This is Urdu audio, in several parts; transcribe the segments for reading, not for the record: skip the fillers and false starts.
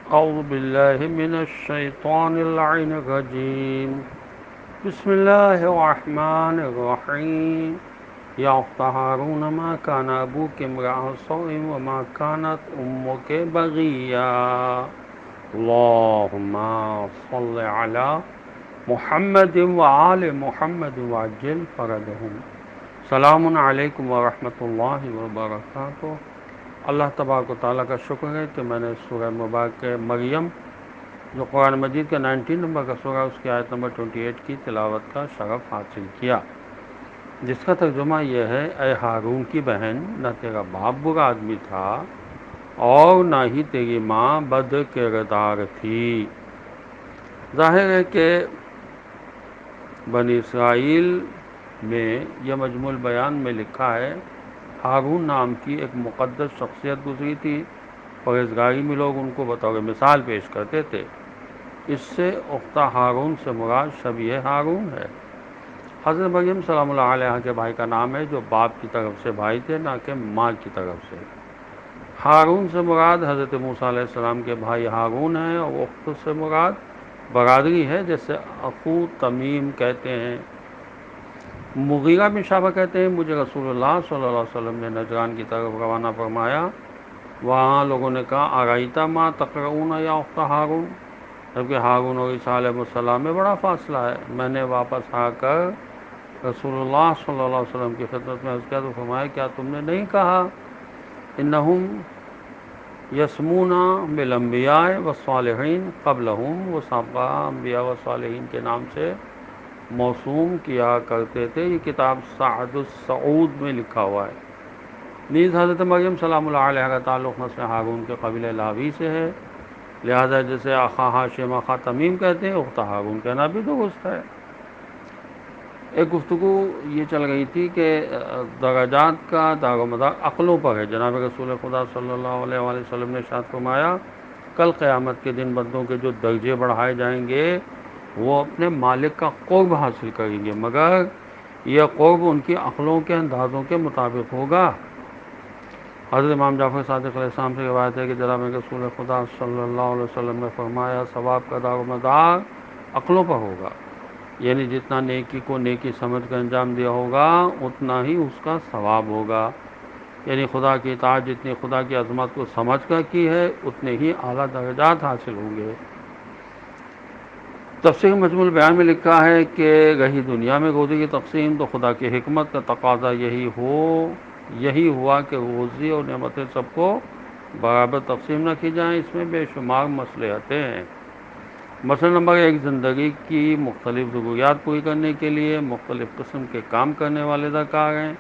أعوذ بالله من الشيطان اللعين الرجيم. بسم الله الرحمن الرحيم. يا أخت هارون ما كان أبوك امرأ سوء وما كانت أمك بغيا. اللهم صل على محمد وآل محمد وعجل فرجهم. سلام علیکم ورحمۃ اللہ وبرکاتہ. اللہ تبارک و تعالیٰ کا شکر ہے کہ میں نے سورہ مبارک مریم جو قرآن مجید کا 19 نمبر کا سورہ اس کی آیت نمبر 28 کی تلاوت کا شرف حاصل کیا، جس کا ترجمہ یہ ہے: اے ہارون کی بہن، نہ تیرا باپ برا آدمی تھا اور نہ ہی تیری ماں بد کردار تھی. ظاہر ہے کہ بنی اسرائیل میں یہ مجموع البیان میں لکھا ہے ہارون نام کی ایک مقدس شخصیت گزری تھی. پرہیزگاری میں لوگ ان کو بطور مثال پیش کرتے تھے. اس سے اختہ ہارون سے مراد شبیہ ہارون ہے. حضرت مریم سلام اللہ علیہ کے بھائی کا نام ہے جو باپ کی طرف سے بھائی تھے، نہ کہ ماں کی طرف سے. ہارون سے مراد حضرت موسیٰ علیہ السلام کے بھائی ہارون ہیں، اور اخت سے مراد برادری ہے، جیسے اخو تمیم کہتے ہیں. مغیرہ بن شعبہ کہتے ہیں مجھے رسول اللہ صلی اللہ علیہ وسلم نے نجران کی طرف روانہ فرمایا. وہاں لوگوں نے کہا ارائیتا ما تقرؤون یا اخت ہارون، جبکہ ہارون اور عیسیٰ علیہ السلام میں بڑا فاصلہ ہے. میں نے واپس آ کر رسول اللہ صلی اللہ علیہ وسلم کی خدمت میں عرض کیا تو فرمایا کیا تم نے نہیں کہا انہم یسمون بالانبیاء والصالحین قبلہم، وہ سابقہ انبیاء و صالحین کے نام سے موسوم کیا کرتے تھے. یہ کتاب سعد السعود میں لکھا ہوا ہے. نیز حضرت مریم سلام اللہ علیہ کا تعلق نسل ہارون کے قبیلہ لاوی سے ہے، لہذا جسے اخا ہاشم اخا تمیم کہتے ہیں اخت ہارون کہنا بھی درست ہے. ایک گفتگو یہ چل رہی تھی کہ درجات کا دار و مدار عقلوں پر ہے. جناب رسول خدا صلی اللہ علیہ وآلہ وسلم نے ارشاد فرمایا کل قیامت کے دن بندوں کے جو درجے بڑھائے جائیں گے وہ اپنے مالک کا قرب حاصل کریں گے، مگر یہ قرب ان کی عقلوں کے اندازوں کے مطابق ہوگا. حضرت امام جعفر صادق علیہ السلام سے روایت ہے کہ جناب رسول خدا صلی اللہ علیہ وسلم نے فرمایا ثواب کا دار و مدار عقلوں پر ہوگا، یعنی جتنا نیکی کو نیکی سمجھ کر انجام دیا ہوگا اتنا ہی اس کا ثواب ہوگا. یعنی خدا کی اطاعت جتنی خدا کی عظمت کو سمجھ کر کی ہے اتنے ہی اعلیٰ درجات حاصل ہوں گے. تفسیر مجموع البیان میں لکھا ہے کہ رہی دنیا میں روزی کی تقسیم تو خدا کی حکمت کا تقاضا یہی ہوا کہ روزی اور نعمتیں سب کو برابر تقسیم نہ کی جائیں. اس میں بے شمار مصلحتیں ہیں. مسئلہ نمبر 1، زندگی کی مختلف ضروریات پوری کرنے کے لیے مختلف قسم کے کام کرنے والے درکار ہیں.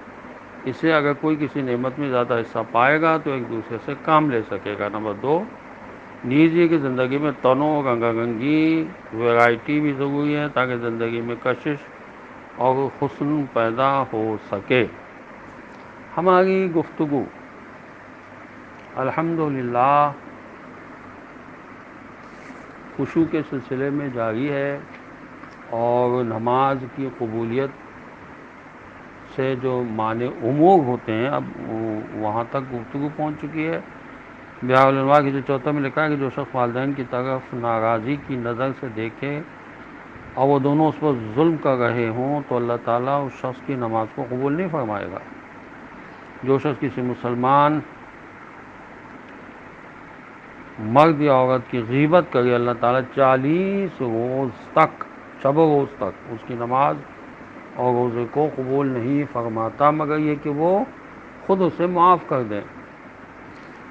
اسے اگر کوئی کسی نعمت میں زیادہ حصہ پائے گا تو ایک دوسرے سے کام لے سکے گا. نمبر 2، نیز یہ کہ زندگی میں تنوع، رنگا رنگی، ویرائٹی بھی ضروری ہے تاکہ زندگی میں کشش اور حسن پیدا ہو سکے. ہماری گفتگو الحمدللہ خشوع کے سلسلے میں جاری ہے، اور نماز کی قبولیت سے جو معنی امور ہوتے ہیں اب وہاں تک گفتگو پہنچ چکی ہے. بیاہ الانوار کی جو چوتھا میں لکھا ہے کہ جو شخص والدین کی طرف ناراضی کی نظر سے دیکھے اور وہ دونوں اس پر ظلم کر رہے ہوں تو اللہ تعالیٰ اس شخص کی نماز کو قبول نہیں فرمائے گا. جو شخص کسی مسلمان مرد یا عورت کی غیبت کرے اللہ تعالیٰ 40 روز تک، شب و روز تک اس کی نماز اور روزے کو قبول نہیں فرماتا، مگر یہ کہ وہ خود اسے معاف کر دیں.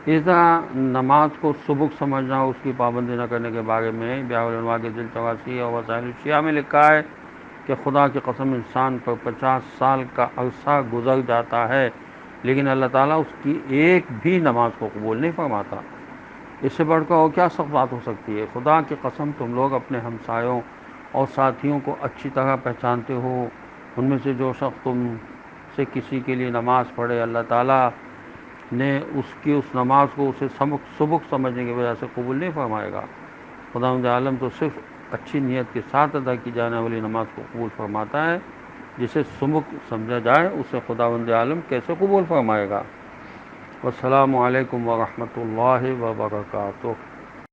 اس طرح نماز کو سبک سمجھنا اور اس کی پابندی نہ کرنے کے بارے میں بیاہ الانوار کے جلد 84 اور وسائل الشیعہ میں لکھا ہے کہ خدا کی قسم انسان پر 50 سال کا عرصہ گزر جاتا ہے لیکن اللہ تعالیٰ اس کی ایک بھی نماز کو قبول نہیں فرماتا. اس سے بڑھ کر اور کیا سخت بات ہو سکتی ہے؟ خدا کی قسم تم لوگ اپنے ہمسایوں اور ساتھیوں کو اچھی طرح پہچانتے ہو. ان میں سے جو شخص تم سے کسی کے لیے نماز پڑھے اللہ تعالیٰ نے اس نماز کو اسے سبک سمجھنے کی وجہ سے قبول نہیں فرمائے گا. خداوند عالم تو صرف اچھی نیت کے ساتھ ادا کی جانے والی نماز کو قبول فرماتا ہے. جسے سبک سمجھا جائے اسے خداوند عالم کیسے قبول فرمائے گا؟ والسلام علیکم ورحمۃ اللہ وبرکاتہ.